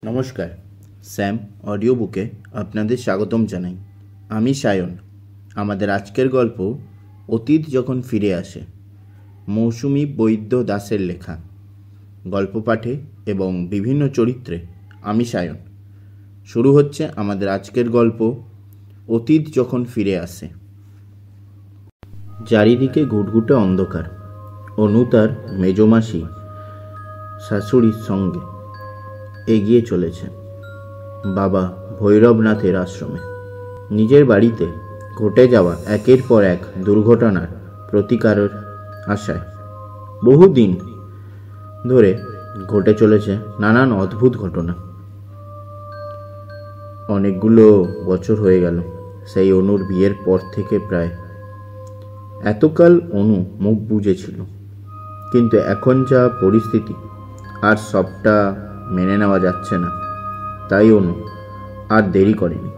নমস্কার, Sam audio বুকে আপনাদের স্বাগতম জানাই। আমি সায়ন। আমাদের আজকের গল্প অতীত যখন ফিরে আসে, মৌসুমী বৈদ্য দাসের লেখা। গল্প পাঠে এবং বিভিন্ন চরিত্রে আমি সায়ন। শুরু হচ্ছে আমাদের আজকের গল্প অতীত যখন ফিরে আসে। চারিদিকে ঘুটঘুটে অন্ধকার। অনু তার মেজমাসি শাশুড়ির সঙ্গে এগিয়ে চলেছে বাবা ভৈরবনাথের আশ্রমে। নিজের বাড়িতে ঘটে যাওয়া একের পর এক দুর্ঘটনার প্রতিকারের আশায় বহুদিন ধরে ঘটে চলেছে নানান অদ্ভুত ঘটনা। অনেকগুলো বছর হয়ে গেল সেই অনুর বিয়ের পর থেকে। প্রায় এতকাল অনু মুখ বুজেছিল, কিন্তু এখন যা পরিস্থিতি আর সবটা মেনে নেওয়া যাচ্ছে না। তাই অনু আর দেরি করেনি।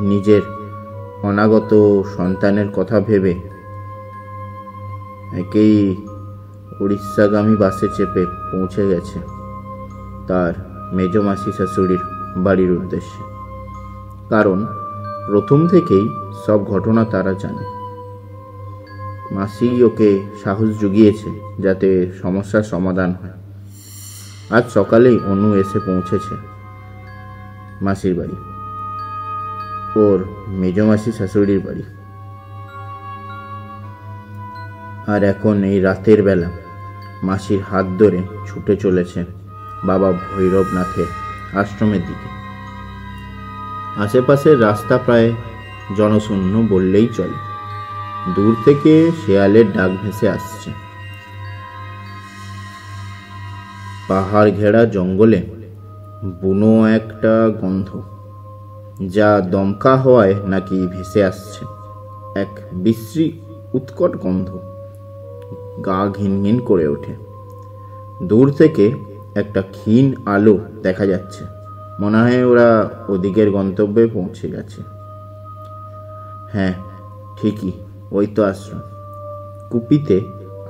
নিজের অনাগত সন্তানের কথা ভেবে একেই উড়িষ্যাগামী বাসে চেপে পৌঁছে গেছে তার মেজমাসি শাশুড়ির বাড়ির উদ্দেশ্যে। কারণ প্রথম থেকেই সব ঘটনা তারা জানে। মাসি ওকে সাহস জুগিয়েছে যাতে সমস্যার সমাধান হয়। আজ সকালেই অনু এসে পৌঁছেছে মাসির বাড়ি, ওর মেজমাসি শাশুড়ির বাড়ি। আর এখন এই রাতের বেলা মাসির হাত ধরে ছুটে চলেছে বাবা ভৈরবনাথের আশ্রমের দিকে। আশেপাশের রাস্তা প্রায় জনশূন্য বললেই চলে। দূর থেকে শেয়ালের ডাক ভেসে আসছে। পাহাড় ঘেরা জঙ্গলে বুনো একটা গন্ধ, যা দমকা হওয়ায় নাকি ভেসে আসছে। এক বিশ্রী উৎকট গন্ধ, গা ঘিনঘিন করে ওঠে। দূর থেকে একটা ক্ষীণ আলো দেখা যাচ্ছে। মনে হয় ওরা ওদিকের গন্তব্যে পৌঁছে গেছে। হ্যাঁ, ঠিকই, ওই তো আশ্রম। কুপিতে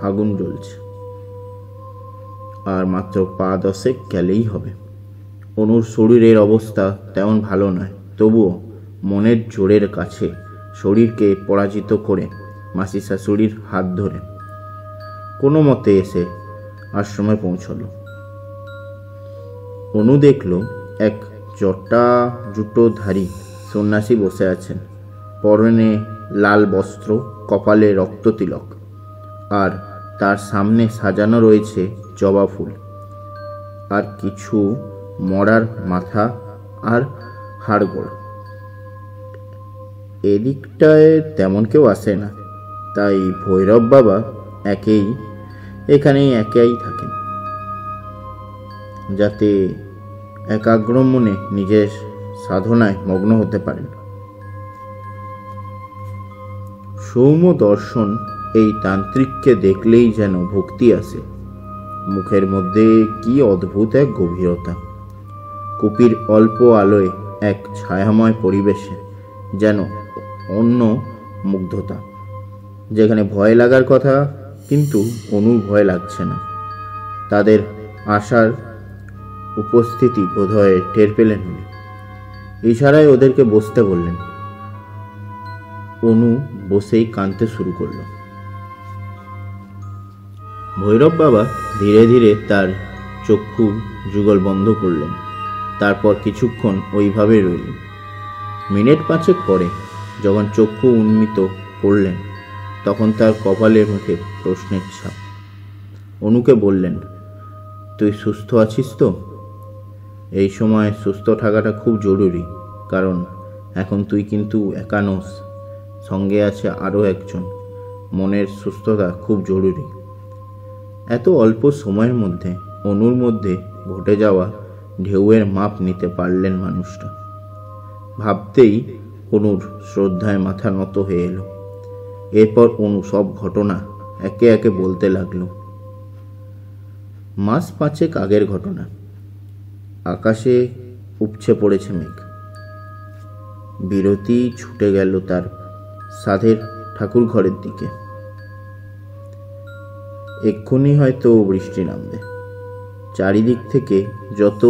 আগুন জ্বলছে। আর মাত্র পা 10 গেলেই হবে। অনুর শরীরের অবস্থা তেমন ভালো নয়, তবুও মনের জোরের কাছে শরীরকে পরাজিত করে মাসি শাশুড়ির হাত ধরে কোনো মতে এসে আশ্রমে পৌঁছল। অনু দেখল এক জটা জুটোধারী সন্ন্যাসী বসে আছেন। পরনে লাল বস্ত্র, কপালে রক্ত তিলক, আর তার সামনে সাজানো রয়েছে জবা ফুল আর কিছু মরার মাথা আর হাড়গোড়। এদিকটায় তেমন কেউ আসে না, তাই ভৈরব বাবা এখানেই একাই থাকেন, যাতে একাগ্র মনে নিজের সাধনায় মগ্ন হতে পারেন। সৌম্য দর্শন এই তান্ত্রিককে দেখলেই যেন ভক্তি আসে। মুখের মধ্যে কি অদ্ভুত এক গভীরতা। কুপির অল্প আলোয় এক ছায়াময় পরিবেশে যেন অন্য মুগ্ধতা। যেখানে ভয় লাগার কথা, কিন্তু অনুর ভয় লাগছে না। তাদের আশার উপস্থিতি বোধহয় টের পেলেন উনি। ইশারায় ওদেরকে বসতে বললেন। অনু বসেই কাঁদতে শুরু করল। ভৈরব বাবা ধীরে ধীরে তার চক্ষু যুগল বন্ধ করলেন। তারপর কিছুক্ষণ ওইভাবে রইলেন। মিনিট 5 পরে যখন চক্ষু উন্মিত করলেন, তখন তার কপালের মুখে প্রশ্নের ছাপ। অনুকে বললেন, তুই সুস্থ আছিস তো? এই সময় সুস্থ থাকাটা খুব জরুরি, কারণ এখন তুই কিন্তু একা নোস, সঙ্গে আছে আরও একজন। মনের সুস্থতা খুব জরুরি। এত অল্প সময়ের মধ্যে অনুর মধ্যে ঘটে যাওয়া ঢেউয়ের মাপ নিতে পারলেন মানুষটা। ভাবতেই অনুর শ্রদ্ধায় মাথা নত হয়ে এলো। এরপর অনু সব ঘটনা একে একে বলতে লাগলো। মাস 5 আগের ঘটনা। আকাশে উপচে পড়েছে মেঘ। বিরতি ছুটে গেল তার সাধের ঠাকুর ঘরের দিকে। এক্ষুনি হয়তো বৃষ্টি নামবে। চারিদিক থেকে যত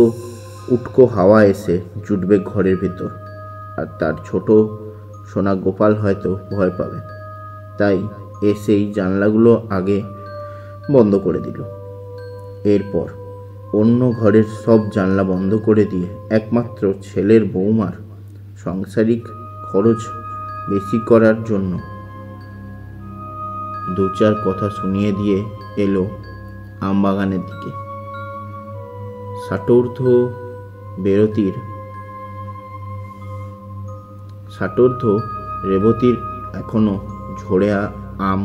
উটকো হাওয়া এসে জুটবে ঘরের ভিতর, আর তার ছোট সোনা গোপাল হয়তো ভয় পাবে। তাই এসেই জানলাগুলো আগে বন্ধ করে দিল। এরপর অন্য ঘরের সব জানলা বন্ধ করে দিয়ে একমাত্র ছেলের বৌমার সাংসারিক খরচ বেশি করার জন্য দু চার কথা শুনিয়ে দিয়ে এলো আমবাগানের দিকে। ষাটোর্ধ্ব রেবতীর এখনো ঝরে আম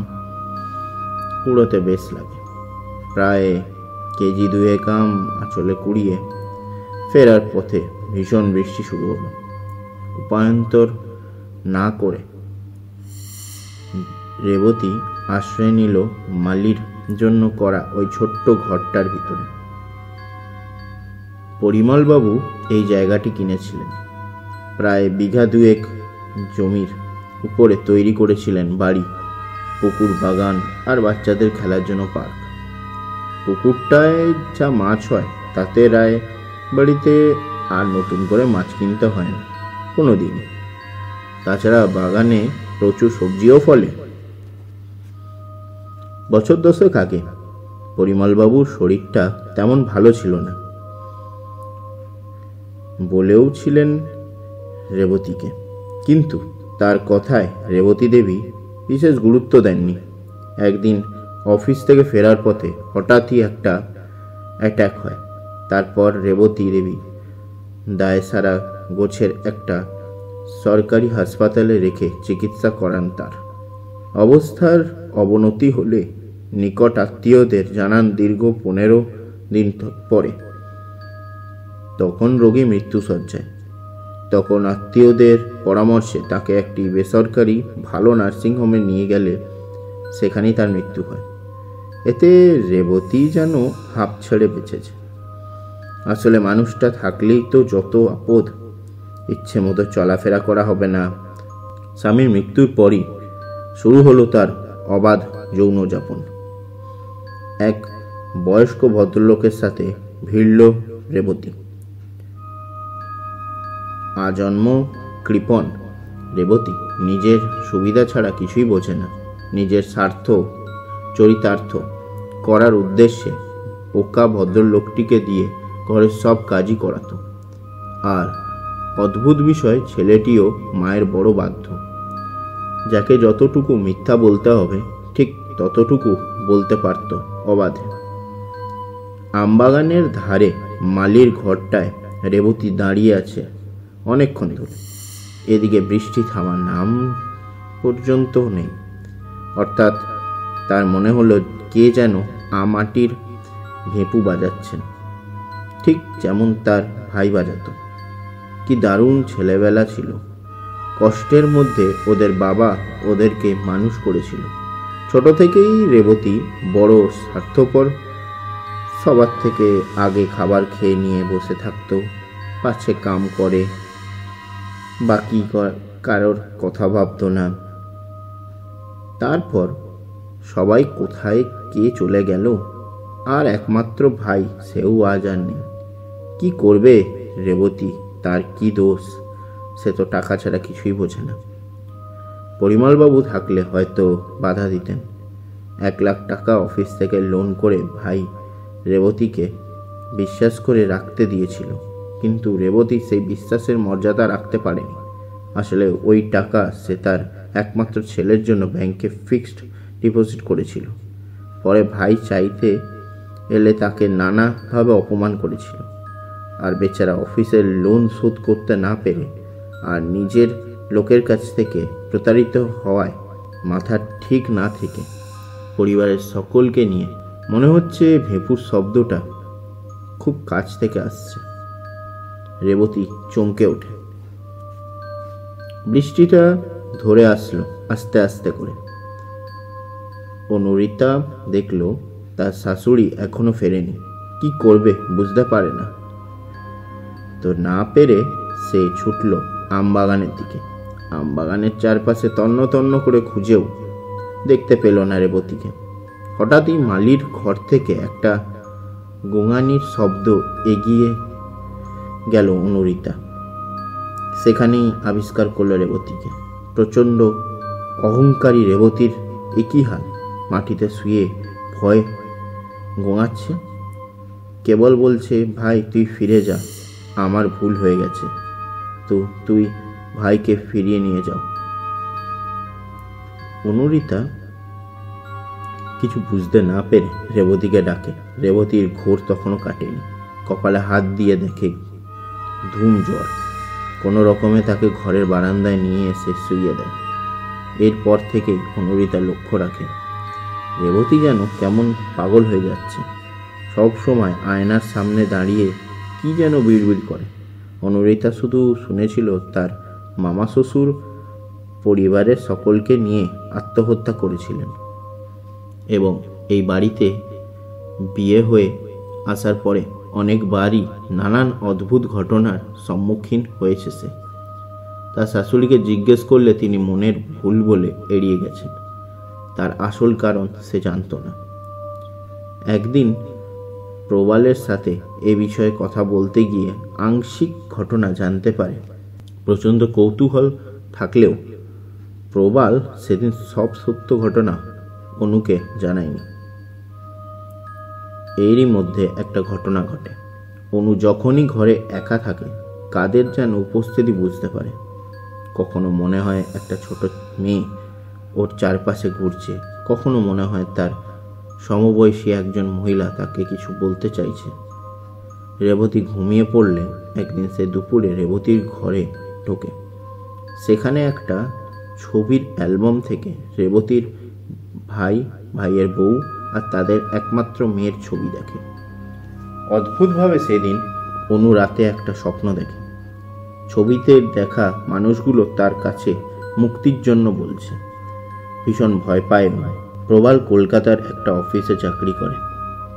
কুড়োতে বেশ লাগে। প্রায় কেজি 2 আম আঁচলে কুড়িয়ে ফেরার পথে ভীষণ বৃষ্টি শুরু হলো। উপায়ন্তর না করে রেবতী আশ্রয় নিল মালির জন্য করা ওই ছোট্ট ঘরটার ভিতরে। পরিমলবাবু এই জায়গাটি কিনেছিলেন। প্রায় 2 বিঘা জমির উপরে তৈরি করেছিলেন বাড়ি, পুকুর, বাগান আর বাচ্চাদের খেলার জন্য পার্ক। পুকুরটায় যা মাছ হয় তাতে রায় বাড়িতে আর নতুন করে মাছ কিনতে হয় না কোনো দিন। তাছাড়া বাগানে প্রচুর সবজিও ফলে। বছর 10 আগে পরিমলবাবুর শরীরটা তেমন ভালো ছিল না, বলেও ছিলেন রেবতীকে। কিন্তু তার কথায় রেবতী দেবী বিশেষ গুরুত্ব দেননি। একদিন অফিস থেকে ফেরার পথে হঠাৎই একটা অ্যাটাক হয়। তারপর রেবতী দেবী দায়সারা গোছের একটা সরকারি হাসপাতালে রেখে চিকিৎসা করান। তার অবস্থার অবনতি হলে নিকট আত্মীয়দের জানান দীর্ঘ 15 দিন পরে। তখন রোগী মৃত্যুশয্যায়। তখন আত্মীয়দের পরামর্শে তাকে একটি বেসরকারি ভালো নার্সিংহোমে নিয়ে গেলে সেখানেই তার মৃত্যু হয়। এতে রেবতী যেন হাঁপ ছেড়ে বেঁচেছে। আসলে মানুষটা থাকলেই তো যত আপদ। ইচ্ছে মতো চলাফেরা করা হবে না। স্বামীর মৃত্যুর পরই শুরু হলো তার অবাধ যৌনযাপন। এক বয়স্ক ভদ্রলোকের সাথে ভিড়ল রেবতী। আজন্ম কৃপণ রেবতী নিজের সুবিধা ছাড়া কিছুই বোঝে না। নিজের স্বার্থ চরিতার্থ করার উদ্দেশ্যে পোকা ভদ্রলোকটিকে দিয়ে ঘরের সব কাজই করাতো। আর অদ্ভুত বিষয়, ছেলেটিও মায়ের বড় বাধ্য। যাকে যতটুকু মিথ্যা বলতে হবে ঠিক ততটুকু বলতে পারত অবাধে। আমবাগানের ধারে মালির ঘরটায় রেবতী দাঁড়িয়ে আছে অনেকক্ষণ ধরে। এদিকে বৃষ্টি থামার নাম পর্যন্ত নেই। অর্থাৎ তার মনে হলো কে যেন মাটির ভেপু বাজাচ্ছেন, ঠিক যেমন তার ভাই বাজাত। কি দারুণ ছেলেবেলা ছিল। কষ্টের মধ্যে ওদের বাবা ওদেরকে মানুষ করেছিল। ছোট থেকেই রেবতী বড় স্বার্থপর। সবার থেকে আগে খাবার খেয়ে নিয়ে বসে থাকতো, পাছে কাম করে, বাকি কারোর কথা ভাবতো না। তারপর সবাই কোথায় কে চলে গেল, আর একমাত্র ভাই, সেও আজ আর নেই। কি করবে রেবতী? তার কি দোষ? সে তো টাকা ছাড়া কিছুই বোঝে না। পরিমলবাবু থাকলে হয়তো বাধা দিতেন। 1 লাখ টাকা অফিস থেকে লোন করে ভাই রেবতীকে বিশ্বাস করে রাখতে দিয়েছিল। কিন্তু রেবতী সেই বিশ্বাসের মর্যাদা রাখতে পারেনি। আসলে ওই টাকা সে তার একমাত্র ছেলের জন্য ব্যাংকে ফিক্সড ডিপোজিট করেছিল। পরে ভাই চাইতে এলে তাকে নানাভাবে অপমান করেছিল। আর বেচারা অফিসের লোন শোধ করতে না পেরে আর নিজের লোকের কাছ থেকে প্রতারিত হওয়ায় মাথা ঠিক না থেকে পরিবারের সকলকে নিয়ে মনে হচ্ছে ভেপুর শব্দটা খুব কাছ থেকে আসছে। রেবতী চমকে ওঠে। বৃষ্টিটা ধরে আসলো আস্তে আস্তে করে। অনুরিতা দেখল তার শাশুড়ি এখনো ফেরেনি। কি করবে বুঝতে পারে না। তো না পেরে সে ছুটল আমবাগানের দিকে। আমবাগানের চারপাশে তন্ন তন্ন করে খুঁজেও দেখতে পেল না রেবতীকে। হঠাৎই মালির ঘর থেকে একটা গোঙানির শব্দ গেল অনুরিতা। সেখানেই আবিষ্কার করল রেবতীকে। প্রচণ্ড অহংকারী রেবতীর একই হাল, মাটিতে শুয়ে ভয় গোঙাচ্ছে। কেবল বলছে, ভাই তুই ফিরে যা, আমার ভুল হয়ে গেছে, তো তুই ভাইকে ফিরিয়ে নিয়ে যাও। অনুরিতা কিছু বুঝতে না পেরে রেবতীকে ডাকে। রেবতীর ঘোর তখনও কাটেনি। কপালে হাত দিয়ে দেখে ধুম জ্বর। কোনো রকমে তাকে ঘরের বারান্দায় নিয়ে এসে শুইয়ে দেয়। এরপর থেকেই অনুরিতা লক্ষ্য রাখে রেবতী যেন কেমন পাগল হয়ে যাচ্ছে। সব সময় আয়নার সামনে দাঁড়িয়ে কি যেন বিড়বিড় করে। অনুরিতা শুধু শুনেছিল তার মামা শ্বশুর পরিবারের সকলকে নিয়ে আত্মহত্যা করেছিলেন এবং এই বাড়িতে বিয়ে হয়ে আসার পরে অনেকবারই নানান অদ্ভুত ঘটনার সম্মুখীন হয়েছে সে। তার শাশুড়িকে জিজ্ঞেস করলে তিনি মনের ভুল বলে এড়িয়ে গেছেন। তার আসল কারণ সে জানত না। একদিন প্রবালের সাথে এ বিষয়ে কথা বলতে গিয়ে আংশিক ঘটনা জানতে পারে। প্রচণ্ড কৌতূহল থাকলেও প্রবাল সেদিন সব সত্য ঘটনা অনুকে জানায়নি। এরই মধ্যে একটা ঘটনা ঘটে। অনু যখনই ঘরে একা থাকে কাদের যেন উপস্থিতি বুঝতে পারে। কখনো মনে হয় একটা ছোট মেয়ে ওর চারপাশে ঘুরছে, কখনো মনে হয় তার সমবয়সী একজন মহিলা তাকে কিছু বলতে চাইছে। রেবতী ঘুমিয়ে পড়লে একদিন সে দুপুরে রেবতীর ঘরে ঢোকে। সেখানে একটা ছবির অ্যালবাম থেকে রেবতীর ভাই, ভাইয়ের বউ আর তাদের একমাত্র মেয়ের ছবি দেখে। অদ্ভুতভাবে সেদিন অনু রাতে একটা স্বপ্ন দেখে। ছবিতে দেখা মানুষগুলো তার কাছে মুক্তির জন্য বলছে। ভীষণ ভয় পায় অনু। প্রবাল কলকাতার একটা অফিসে চাকরি করে,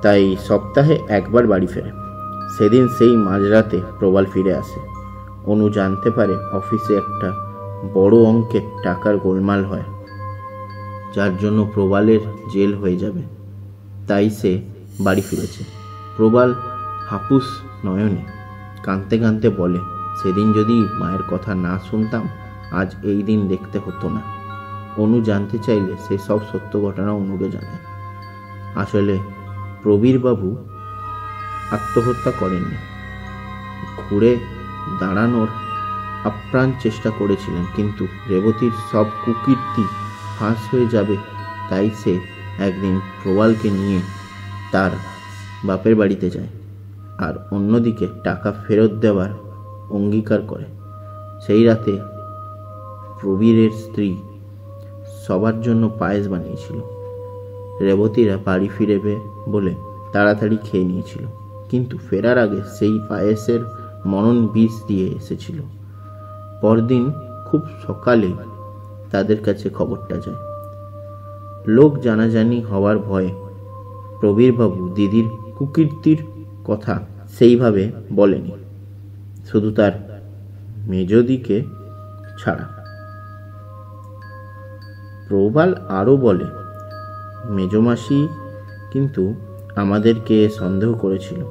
তাই সপ্তাহে একবার বাড়ি ফেরে। সেদিন সেই মাঝরাতে প্রবাল ফিরে আসে। অনু জানতে পারে অফিসে একটা বড় অঙ্কের টাকার গোলমাল হয়, যার জন্য প্রবালের জেল হয়ে যাবে। তাই সে বাড়ি ফিরেছে। প্রবাল হাপুস নয়নে কাঁদতে কাঁদতে বলে, সেদিন যদি মায়ের কথা না শুনতাম আজ এই দিন দেখতে হতো না। অনু জানতে চাইলে সে সব সত্য ঘটনা অনুকে জানায়। আসলে প্রবীরবাবু আত্মহত্যা করেননি, ঘুরে দাঁড়ানোর আপ্রাণ চেষ্টা করেছিলেন, কিন্তু রেবতীর সব কুকীর্তি ফাঁস হয়ে যাবে তাই সে একদিন প্রবালকে নিয়ে তার বাপের বাড়িতে যায় আর অন্যদিকে টাকা ফেরত দেওয়ার অঙ্গীকার করে। সেই রাতে প্রবীরের স্ত্রী সবার জন্য পায়েস বানিয়েছিল। রেবতীরা বাড়ি ফিরবে বলে তাড়াতাড়ি খেয়ে নিয়েছিল, কিন্তু ফেরার আগে সেই পায়েসের মরণ বিষ দিয়ে এসেছিল। পরদিন খুব সকালে তাদের কাছে খবরটা যায়। লোক জানাজানি হওয়ার ভয়ে প্রবীরবাবু দিদির কুকীর্তির কথা সেইভাবে বলেনি, শুধু তার মেজদিকে ছাড়া। প্রবাল আরও বলে, মেজমাসি কিন্তু আমাদেরকে সন্দেহ করেছিল,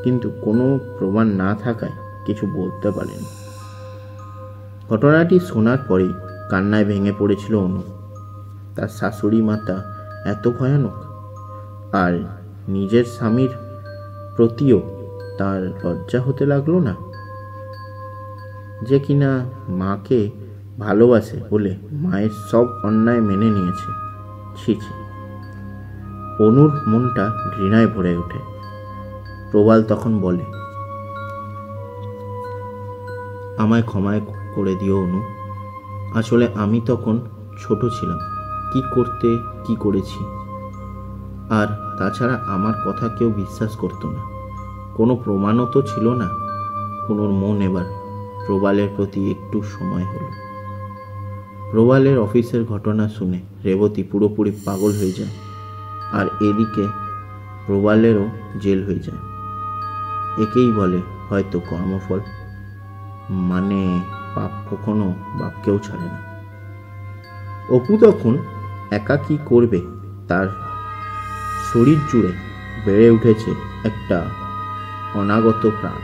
কিন্তু কোনো প্রমাণ না থাকায় কিছু বলতে পারেনি। ঘটনাটি শোনার পরেই কান্নায় ভেঙে পড়েছিল অনু। তার শাশুড়ি মাতা এত ভয়ানক, আর নিজের স্বামীর প্রতিও তার লজ্জা হতে লাগলো না, যে কিনা মাকে ভালোবাসে বলে মায়ের সব অন্যায় মেনে নিয়েছে। ছি ছি। অনুর মনটা ঘৃণায় ভরে ওঠে। প্রবাল তখন বলে, আমায় ক্ষমা করে দিও অনু। আসলে আমি তখন ছোট ছিলাম, কি করতে কি করেছি। আর তাছাড়া আমার কথা কেউ বিশ্বাস করতো না, কোনো প্রমাণও তো ছিল না। অনুর মন এবার প্রবালের প্রতি একটু সময় হলো। প্রবালের অফিসের ঘটনা শুনে রেবতী পুরোপুরি পাগল হয়ে যায়, আর এদিকে প্রবালেরও জেল হয়ে যায়। একেই বলে হয়তো কর্মফল, মানে পাপ কখনো বাপকেও ছাড়ে না। অপু তখন একা কি করবে, তার শরীর জুড়ে বেড়ে উঠেছে একটা অনাগত প্রাণ।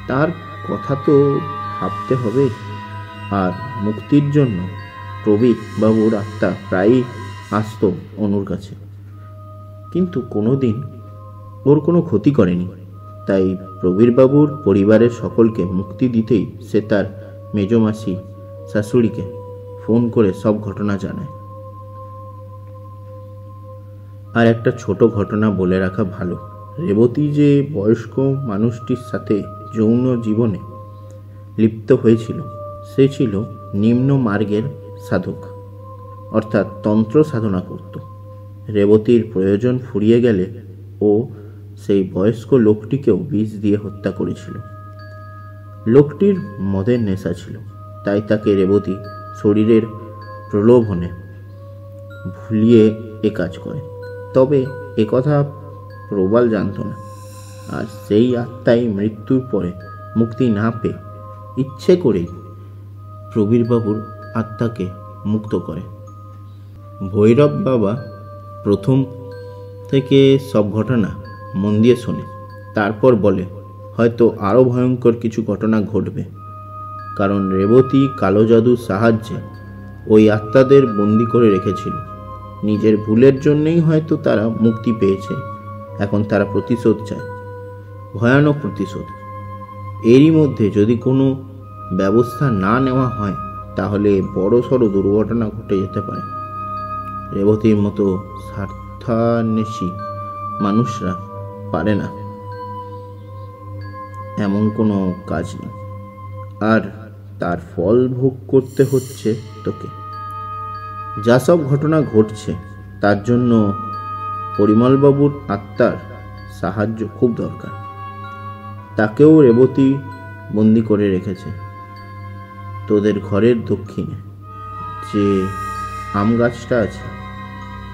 তার কথা তো ভাবতে হবে। আর মুক্তির জন্য প্রবীর বাবুর আত্মা প্রায়ই আসত অনুর কাছে, কিন্তু কোনোদিন ওর কোনো ক্ষতি করেনি। তাই প্রবীরবাবুর পরিবারের সকলকে মুক্তি দিতেই সে তার মেজমাসি শাশুড়িকে ফোন করে সব ঘটনা জানায়। আর একটা ছোট ঘটনা বলে রাখা ভালো, রেবতী যে বয়স্ক মানুষটির সাথে যৌন জীবনে লিপ্ত হয়েছিল সে ছিল নিম্ন মার্গের সাধক, অর্থাৎ তন্ত্র সাধনা করত। রেবতীর প্রয়োজন ফুরিয়ে গেলে ও সেই বয়স্ক লোকটিকেও বিষ দিয়ে হত্যা করেছিল। লোকটির মদের নেশা ছিল, তাই তাকে রেবতী শরীরের প্রলোভনে ভুলিয়ে এ কাজ করে। তবে একথা প্রবাল জানত না। আর সেই আত্মাই মৃত্যুর পরে মুক্তি না পেয়ে ইচ্ছে করেই প্রবীরবাবুর আত্মাকে মুক্ত করে। ভৈরব বাবা প্রথম থেকে সব ঘটনা মন দিয়ে শোনে, তারপর বলে হয়তো আরও ভয়ঙ্কর কিছু ঘটনা ঘটবে, কারণ রেবতী কালো জাদুর সাহায্যে ওই আত্মাদের বন্দি করে রেখেছিল। নিজের ভুলের জন্যই হয়তো তারা মুক্তি পেয়েছে, এখন তারা প্রতিশোধ চায়, ভয়ানক প্রতিশোধ। এরই মধ্যে যদি কোনো ব্যবস্থা না নেওয়া হয় তাহলে বড় সড়ো দুর্ঘটনা ঘটে যেতে পারে। রেবতীর মতো স্বার্থান্বেষী মানুষরা পারে না এমন কোনো কাজ নেই, আর তার ফল ভোগ করতে হচ্ছে তোকে। যা সব ঘটনা ঘটছে তার জন্য পরিমলবাবুর আত্মার সাহায্য খুব দরকার। তাকেও রেবতী বন্দি করে রেখেছে। তোদের ঘরের দক্ষিণে যে আম গাছটা আছে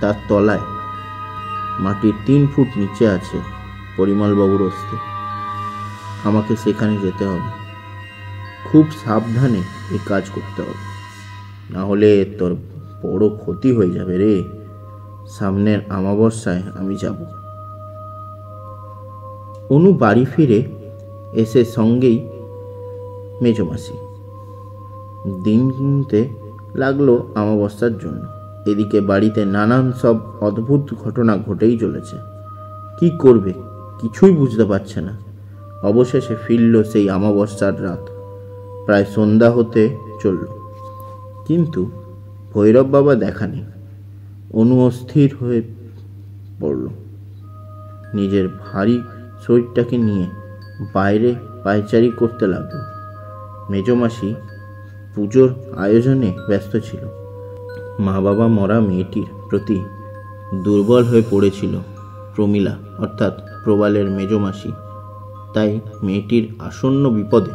তার তলায় মাটির 3 ফুট নিচে আছে পরিমলবাবুর অস্থি। আমাকে সেখানে যেতে হবে, খুব সাবধানে এই কাজ করতে হবে, না হলে তোর বড় ক্ষতি হয়ে যাবে রে। সামনের অমাবস্যায় আমি যাব। অনু বাড়ি ফিরে এসে সঙ্গেই মেজমাসি। দিন কিনতে লাগলো অমাবস্যার জন্য। এদিকে বাড়িতে নানান সব অদ্ভুত ঘটনা ঘটেই চলেছে। কি করবে কিছুই বুঝতে পারছে না। অবশেষে ফিরল সেই অমাবস্যার রাত। প্রায় সন্ধ্যা হতে চলল, কিন্তু ভৈরব বাবা দেখা নেই। অনু অস্থির হয়ে পড়ল। নিজের ভারী শরীরটাকে নিয়ে বাইরে পায়চারি করতে লাগলো। মেজমাসি পুজোর আয়োজনে ব্যস্ত ছিল। মা বাবা মরা মেয়েটির প্রতি দুর্বল হয়ে পড়েছিল প্রমীলা, অর্থাৎ প্রবালের মেজমাসি। তাই মেয়েটির আসন্ন বিপদে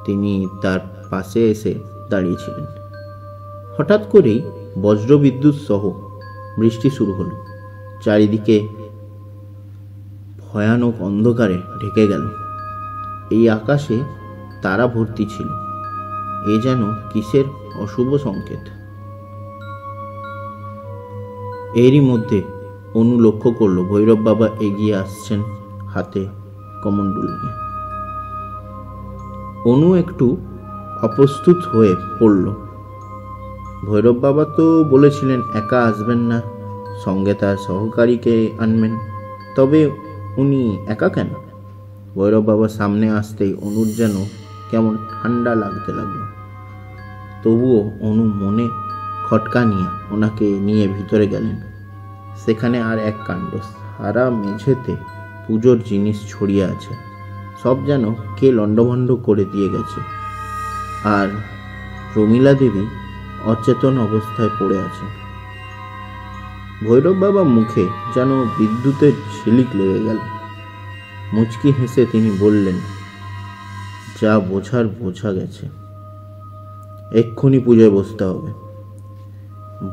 তিনি তার পাশে এসে দাঁড়িয়েছিলেন। হঠাৎ করেই বজ্রবিদ্যুৎ সহ বৃষ্টি শুরু হলো। চারিদিকে ভয়ানক অন্ধকারে ঢেকে গেল। এই আকাশে তারা ভর্তি ছিল। এ যেন কিসের অশুভ সংকেত। এরই মধ্যে অনু লক্ষ্য করল ভৈরব বাবা এগিয়ে আসছেন হাতে কমণ্ডল নিয়ে। অনু একটু অপ্রস্তুত হয়ে পড়ল। ভৈরব বাবা তো বলেছিলেন একা আসবেন না, সঙ্গে তার সহকারীকে আনবেন। তবে উনি একা কেন? ভৈরব বাবা সামনে আসতেই অনুর যেন কেমন ঠান্ডা লাগতে লাগলো। তবুও অনু মনে খটকা নিয়ে ওনাকে নিয়ে ভিতরে গেলেন। সেখানে আর এক কাণ্ড। সারা মেঝেতে পুজোর জিনিস ছড়িয়ে আছে, সব যেন কে লণ্ডভণ্ড করে দিয়ে গেছে। আর প্রমীলা দেবী অচেতন অবস্থায় পড়ে আছে। ভৈরব বাবা মুখে যেন বিদ্যুতের ঝিলিক লেগে গেল। মুচকি হেসে তিনি বললেন, যা বোঝার বোঝা গেছে, এক্ষুনি পুজোয় বসতে হবে।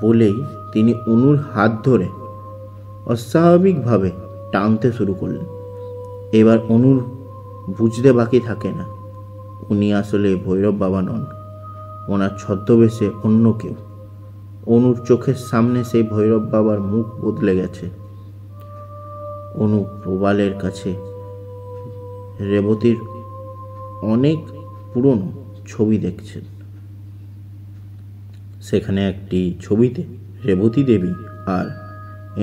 বলেই তিনি অনুর হাত ধরে অস্বাভাবিকভাবে টানতে শুরু করলেন। এবার অনুর বুঝতে বাকি থাকে না উনি আসলে ভৈরব বাবা নন, ওনার ছদ্মবেশে অন্য কেউ। অনুর চোখের সামনে সেই ভৈরব বাবার মুখ বদলে গেছে। অনু প্রবালের কাছে রেবতীর অনেক পুরনো ছবি দেখছেন। সেখানে একটি ছবিতে রেবতী দেবী আর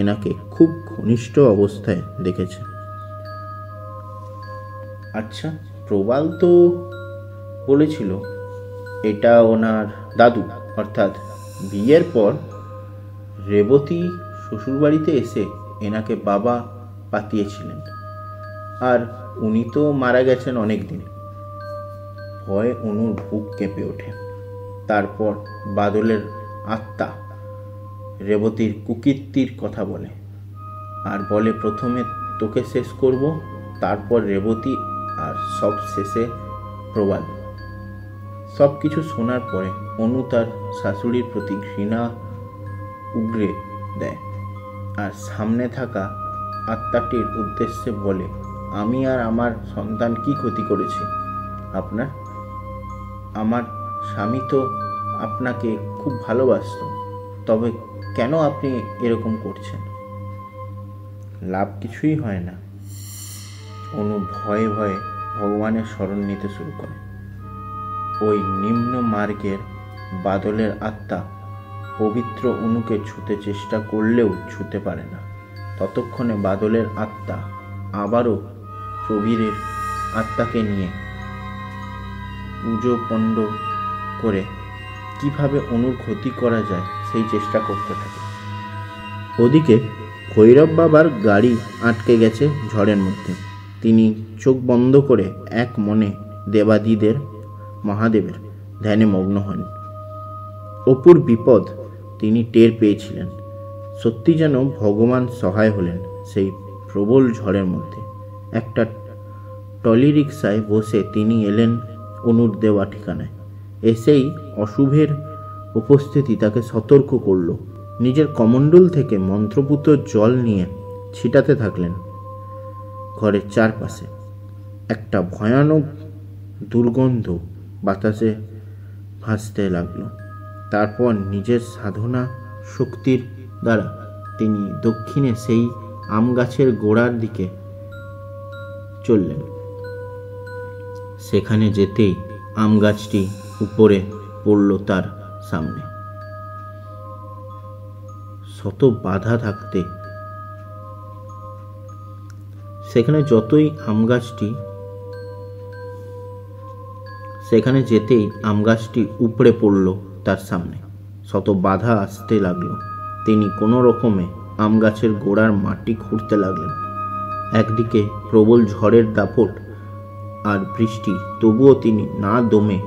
এনাকে খুব ঘনিষ্ঠ অবস্থায় দেখেছে। আচ্ছা, প্রবাল তো বলেছিল এটা ওনার দাদু, অর্থাৎ বিয়ের পর রেবতী শ্বশুরবাড়িতে এসে এনাকে বাবা পাতিয়েছিলেন, আর উনি তো মারা গেছেন অনেক দিন। ভয়ে অনুর বুক কেঁপে ওঠে। তারপর বাদলের আত্মা রেবতীর কুকীর্তির কথা বলে, আর বলে প্রথমে তোকে শেষ করব, তারপর রেবতী, আর সব শেষে প্রবাল। সব কিছু শোনার পরে অনু তার শাশুড়ির প্রতি ঘৃণা উগরে দেয়, আর সামনে থাকা আত্মাটির উদ্দেশ্যে বলে, আমি আর আমার সন্তান কি ক্ষতি করেছি আপনার? আমার স্বামী তো আপনাকে খুব ভালোবাসত, তবে কেন আপনি এরকম করছেন? লাভ কিছুই হয় না। অনু ভয়ে ভয়ে ভগবানের শরণ নিতে শুরু করে। ওই নিম্ন মার্গের বাদলের আত্মা পবিত্র অনুকে ছুঁতে চেষ্টা করলেও ছুঁতে পারে না। ততক্ষণে বাদলের আত্মা আবারও প্রবীরের আত্মাকে নিয়ে পুজো পণ্ড করে কিভাবে অনুর ক্ষতি করা যায় সেই চেষ্টা করতে থাকে। ওদিকে ভৈরব বাবার গাড়ি আটকে গেছে ঝড়ের মধ্যে। তিনি চোখ বন্ধ করে এক মনে দেবাদিদের মহাদেবের ধ্যানে মগ্ন হন। অপুর বিপদ তিনি টের পেয়েছিলেন। সত্যি যেন ভগবান সহায় হলেন সেই প্রবল ঝড়ের মধ্যে। একটা টলি রিক্সায় বসে তিনি এলেন অনুর দেওয়া ঠিকানায়। এসেই অশুভের উপস্থিতি তাকে সতর্ক করল। নিজের কমণ্ডল থেকে মন্ত্রপুত জল নিয়ে ছিটাতে থাকলেন ঘরের চারপাশে। একটা ভয়ানক দুর্গন্ধ বাতাসে ভাসতে লাগলো। তারপর নিজের সাধনা শক্তির দ্বারা তিনি দক্ষিণে সেই আম গাছের গোড়ার দিকে চললেন। সেখানে যেতেই আম গাছটি উপরে পড়ল তার সামনে। শত বাধা থাকতে সেখানে যেতেই আম গাছটি উপড়ে পড়ল তার সামনে। শত বাধা আসতে লাগলো। তিনি কোনো রকমে আম গাছের গোড়ার মাটি খুঁড়তে লাগলেন। একদিকে প্রবল ঝড়ের দাপট আর বৃষ্টি, তবুও তিনি না দমে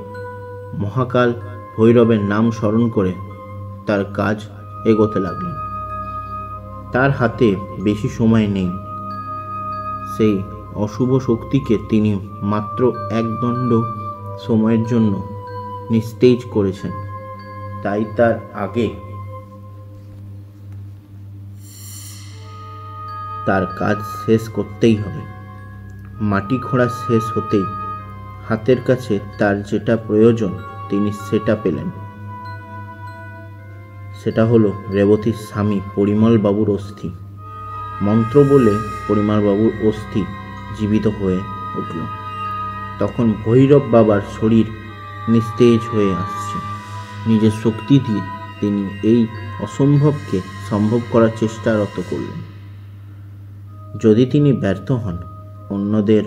মহাকাল ভৈরবের নাম স্মরণ করে তার কাজ এগোতে লাগলেন। তার হাতে বেশি সময় নেই। সেই অশুভ শক্তিকে তিনি মাত্র একদণ্ড সময়ের জন্য নিস্তেজ করেছেন, তাই তার আগে তার কাজ শেষ করতেই হবে। মাটি খোঁড়া শেষ হতেই হাতের কাছে তার যেটা প্রয়োজন তিনি সেটা পেলেন। সেটা হলো রেবতীর স্বামী পরিমল বাবুর অস্থি। মন্ত্র বলে পরিমল বাবুর অস্থি জীবিত হয়ে উঠল। তখন ভৈরব বাবার শরীর নিস্তেজ হয়ে আসছে। নিজের শক্তি দিয়ে তিনি এই অসম্ভবকে সম্ভব করার চেষ্টারত করলেন। যদি তিনি ব্যর্থ হন, অন্যদের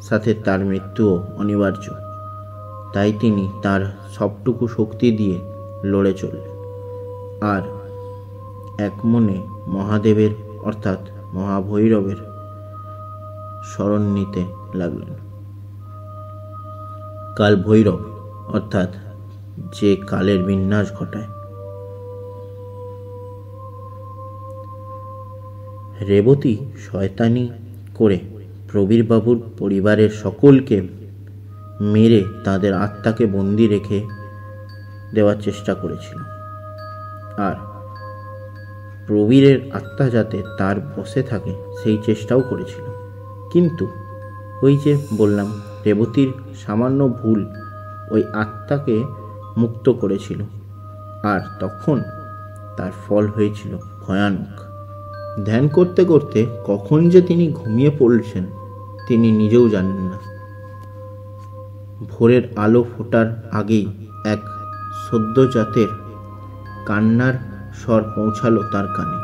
সাথে তার মৃত্যুও অনিবার্য। তাই তিনি তার সবটুকু শক্তি দিয়ে লড়ে চললেন, আর এক মনে মহাদেবের অর্থাৎ মহাভৈরবের শরণ নিতে লাগলেন। কাল ভৈরব অর্থাৎ যে কালের বিন্যাস ঘটায়। রেবতী শয়তানি করে প্রবীরবাবুর পরিবারের সকলকে মেরে তাদের আত্মাকে বন্দি রেখে দেওয়ার চেষ্টা করেছিল, আর প্রবীরের আত্মা যাতে তার বসে থাকে সেই চেষ্টাও করেছিল। কিন্তু ওই যে বললাম, রেবতীর সামান্য ভুল ওই আত্মাকে মুক্ত করেছিল, আর তখন তার ফল হয়েছিল ভয়ানক। ধ্যান করতে করতে কখন যে তিনি ঘুমিয়ে পড়েছেন তিনি নিজেও জানেন না। ভোরের আলো ফোটার আগেই এক সদ্যজাতের কান্নার স্বর পৌঁছালো তার কানে।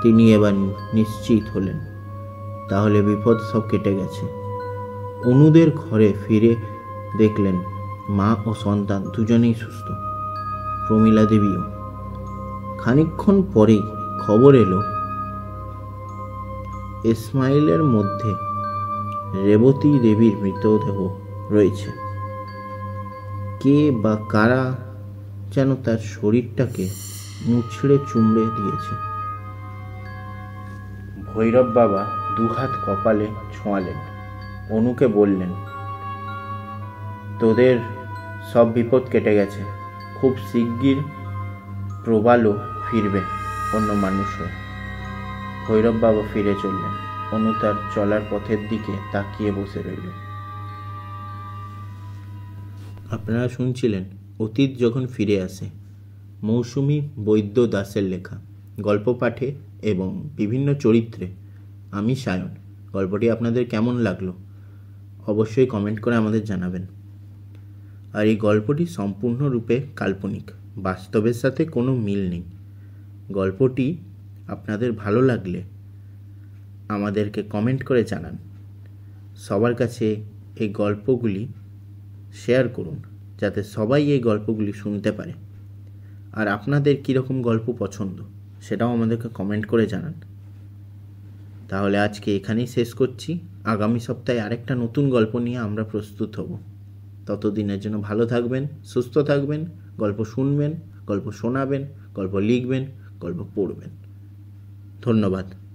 তিনি এবার নিশ্চিত হলেন, তাহলে বিপদ সব কেটে গেছে। অনুদের ঘরে ফিরে দেখলেন মা ও সন্তান দুজনেই সুস্থ, প্রমীলা দেবীও। খানিকক্ষণ পরেই খবর এলো ইসমাইলের মধ্যে রেবতী দেবীর মৃতদেহ রয়েছে। কে বা কারা যেন তার শরীরটাকে মুচড়ে চুমড়ে দিয়েছে। ভৈরব বাবা দুহাত কপালে ছোঁয়ালেন, অনুকে বললেন, তোদের সব বিপদ কেটে গেছে, খুব শিগগির প্রবালও ফিরবে অন্য মানুষ হয়ে। ভৈরব বাবা ফিরে চললেন। অনু তার চলার পথের দিকে তাকিয়ে বসে রইল। আপনারা শুনছিলেন অতীত যখন ফিরে আসে, মৌসুমী বৈদ্য দাসের লেখা। গল্প পাঠে এবং বিভিন্ন চরিত্রে আমি সায়ন। গল্পটি আপনাদের কেমন লাগলো অবশ্যই কমেন্ট করে আমাদের জানাবেন। আর এই গল্পটি সম্পূর্ণরূপে কাল্পনিক, বাস্তবের সাথে কোনো মিল নেই। গল্পটি আপনাদের ভালো লাগলে আমাদেরকে কমেন্ট করে জানান। সবার কাছে এই গল্পগুলি শেয়ার করুন, যাতে সবাই এই গল্পগুলি শুনতে পারে। আর আপনাদের কীরকম গল্প পছন্দ সেটাও আমাদেরকে কমেন্ট করে জানান। তাহলে আজকে এখানেই শেষ করছি। আগামী সপ্তাহে আরেকটা নতুন গল্প নিয়ে আমরা প্রস্তুত হব। ততদিনের জন্য ভালো থাকবেন, সুস্থ থাকবেন, গল্প শুনবেন, গল্প শোনাবেন, গল্প লিখবেন, গল্প পড়বেন। ধন্যবাদ।